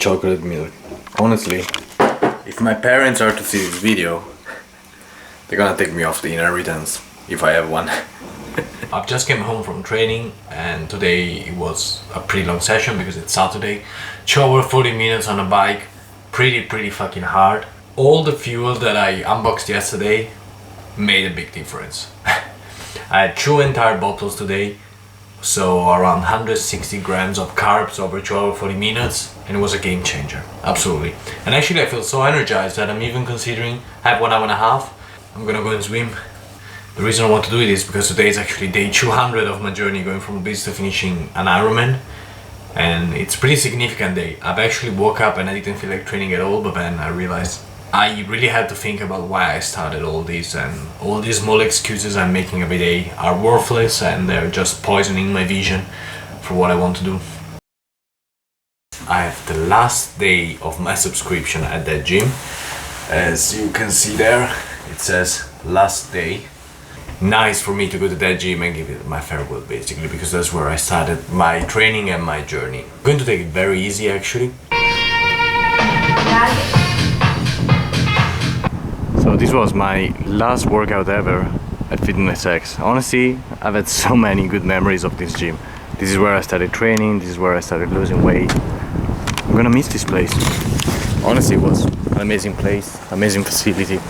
chocolate milk. Honestly, if my parents are to see this video, they're gonna take me off the inheritance, if I have one. I've just came home from training and today it was a pretty long session because it's Saturday. 2 hours 40 minutes on a bike, pretty fucking hard. All the fuel that I unboxed yesterday made a big difference. I had 2 entire bottles today, so around 160 grams of carbs over 2 hours 40 minutes, and it was a game changer, absolutely. And actually I feel so energized that I'm even considering, I have 1 hour and a half, I'm gonna go and swim. The reason I want to do it is because today is actually day 200 of my journey going from base to finishing an Ironman, and it's a pretty significant day. I've actually woke up and I didn't feel like training at all, but then I realized I really had to think about why I started all this, and all these small excuses I'm making every day are worthless and they're just poisoning my vision for what I want to do. I have the last day of my subscription at that gym. As you can see there, it says last day. Nice for me to go to that gym and give it my farewell, basically, because that's where I started my training and my journey. I'm going to take it very easy, actually. So this was my last workout ever at Fitness X. Honestly, I've had so many good memories of this gym. This is where I started training, this is where I started losing weight. I'm gonna miss this place. Honestly, it was an amazing place, amazing facility.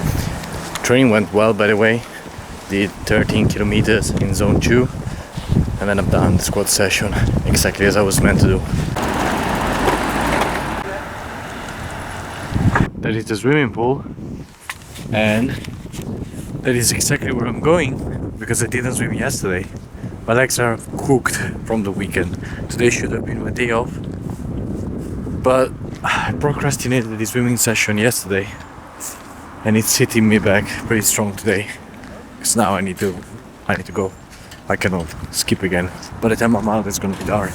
Training went well, by the way. Did 13 kilometers in zone 2 and then I've done the squat session exactly as I was meant to do. That is the swimming pool, and that is exactly where I'm going because I didn't swim yesterday. My legs are cooked from the weekend. Today should have been my day off, but I procrastinated the swimming session yesterday and it's hitting me back pretty strong today. Because now I need to go. I cannot skip again. By the time I'm out, it's gonna be dark.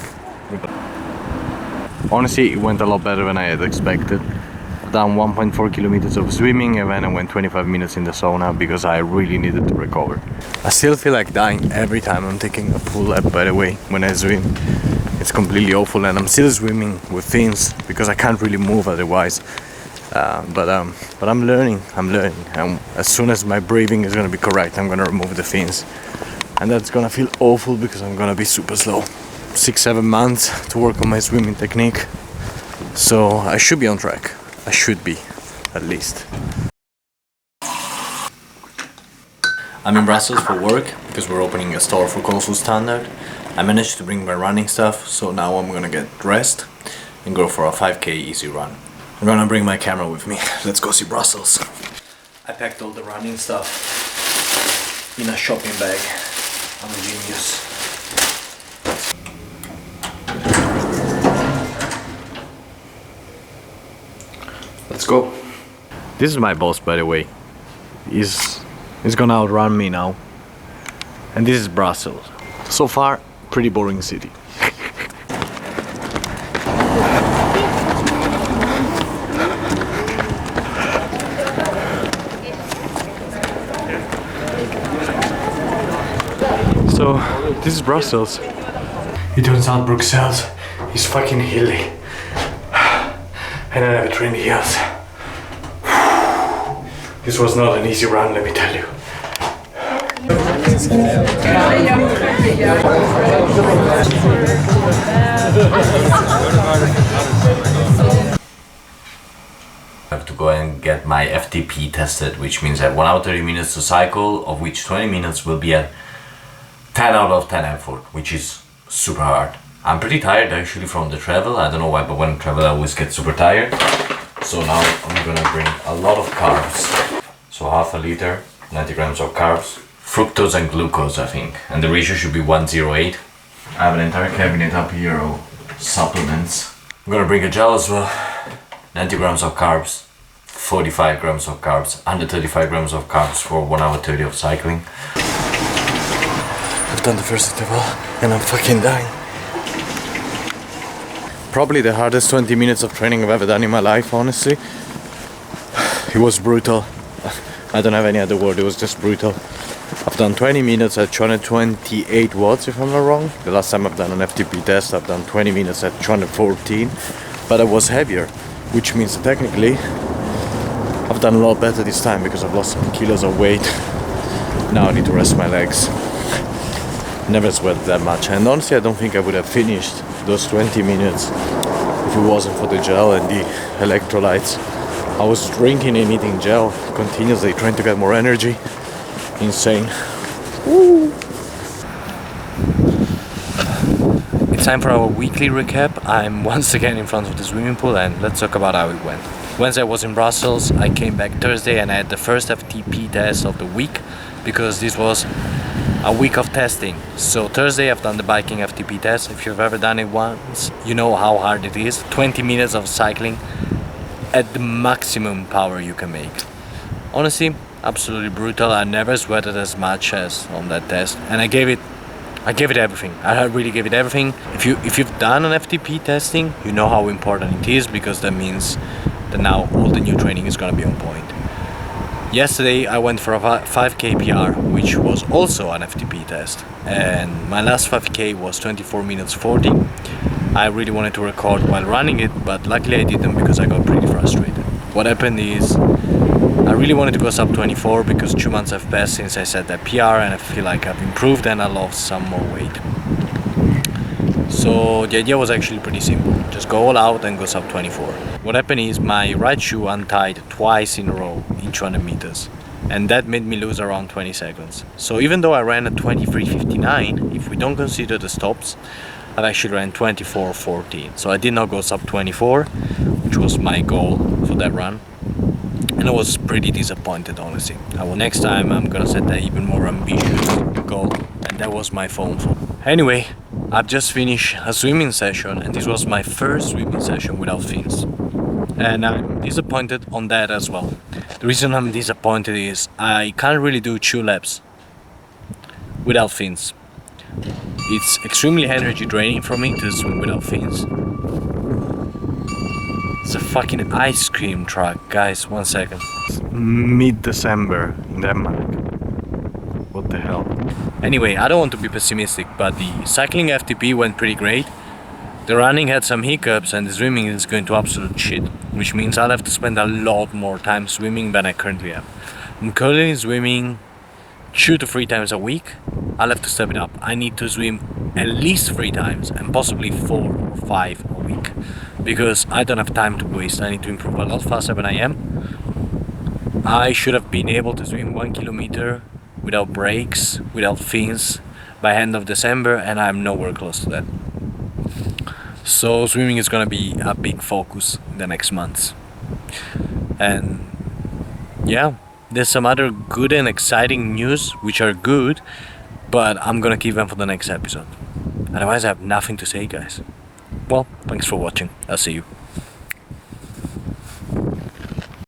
Honestly, it went a lot better than I had expected. I've done 1.4 kilometers of swimming and then I went 25 minutes in the sauna because I really needed to recover. I still feel like dying every time I'm taking a pool lap, by the way, when I swim. It's completely awful, and I'm still swimming with fins because I can't really move otherwise. But I'm learning, and as soon as my breathing is gonna be correct, I'm gonna remove the fins, and that's gonna feel awful because I'm gonna be super slow. 6-7 months to work on my swimming technique, so I should be on track. I should be, at least. I'm in Brussels for work because we're opening a store for Consul Standard. I managed to bring my running stuff, so now I'm gonna get dressed and go for a 5k easy run. I'm gonna bring my camera with me. Let's go see Brussels. I packed all the running stuff in a shopping bag. I'm a genius. Let's go. This is my boss, by the way. He's gonna outrun me now. And this is Brussels. So far, pretty boring city. So, this is Brussels. It turns out Bruxelles is fucking hilly. And I never trained hills. This was not an easy run, let me tell you. I have to go and get my FTP tested, which means I have 1 hour 30 minutes to cycle, of which 20 minutes will be at 10 out of 10 effort, which is super hard. I'm pretty tired actually from the travel. I don't know why, but when I travel I always get super tired. So now I'm gonna bring a lot of carbs. So half a liter, 90 grams of carbs, fructose and glucose, I think. And the ratio should be 1:0.8. I have an entire cabinet up here of supplements. I'm gonna bring a gel as well. 90 grams of carbs, 45 grams of carbs, 135 grams of carbs for 1 hour 30 of cycling. I've done the first interval and I'm fucking dying. Probably the hardest 20 minutes of training I've ever done in my life, honestly. It was brutal. I don't have any other word, it was just brutal. I've done 20 minutes at 228 watts, if I'm not wrong. The last time I've done an FTP test, I've done 20 minutes at 214. but I was heavier, which means that technically I've done a lot better this time because I've lost some kilos of weight. Now I need to rest my legs. Never sweated that much, and honestly I don't think I would have finished those 20 minutes if it wasn't for the gel and the electrolytes. I was drinking and eating gel continuously, trying to get more energy. Insane. Woo. It's time for our weekly recap. I'm once again in front of the swimming pool, and let's talk about how it went. Wednesday I was in Brussels. I came back Thursday and I had the first FTP test of the week, because this was a week of testing. So Thursday I've done the biking FTP test. If you've ever done it once, you know how hard it is. 20 minutes of cycling at the maximum power you can make. Honestly, absolutely brutal. I never sweated as much as on that test, and I gave it everything. I really gave it everything. If you've done an FTP testing, you know how important it is, because that means that now all the new training is gonna be on point. Yesterday I went for a 5k PR, which was also an FTP test, and my last 5k was 24 minutes 40. I really wanted to record while running it, but luckily I didn't, because I got pretty frustrated. What happened is I really wanted to go sub 24 because 2 months have passed since I set that PR, and I feel like I've improved and I lost some more weight. So the idea was actually pretty simple. Just go all out and go sub 24. What happened is my right shoe untied twice in a row in 200 meters. And that made me lose around 20 seconds. So even though I ran at 23:59, if we don't consider the stops, I've actually ran 24:14. So I did not go sub 24, which was my goal for that run. And I was pretty disappointed, honestly. Next time I'm gonna set an even more ambitious goal, and that was my phone. Anyway, I've just finished a swimming session, and this was my first swimming session without fins. And I'm disappointed on that as well. The reason I'm disappointed is I can't really do 2 laps without fins. It's extremely energy draining for me to swim without fins. It's a fucking ice cream truck, guys. 1 second. It's mid-December in Denmark. What the hell? Anyway, I don't want to be pessimistic, but the cycling FTP went pretty great. The running had some hiccups, and the swimming is going to absolute shit, which means I'll have to spend a lot more time swimming than I currently have. I'm currently swimming 2 to 3 times a week. I'll have to step it up. I need to swim at least 3 times, and possibly 4 or 5 a week, because I don't have time to waste. I need to improve a lot faster than I am. I should have been able to swim 1 kilometer without breaks, without fins, by end of December, and I'm nowhere close to that. So swimming is gonna be a big focus in the next months. And yeah, there's some other good and exciting news, which are good, but I'm gonna keep them for the next episode. Otherwise I have nothing to say, guys. Well, thanks for watching. I'll see you.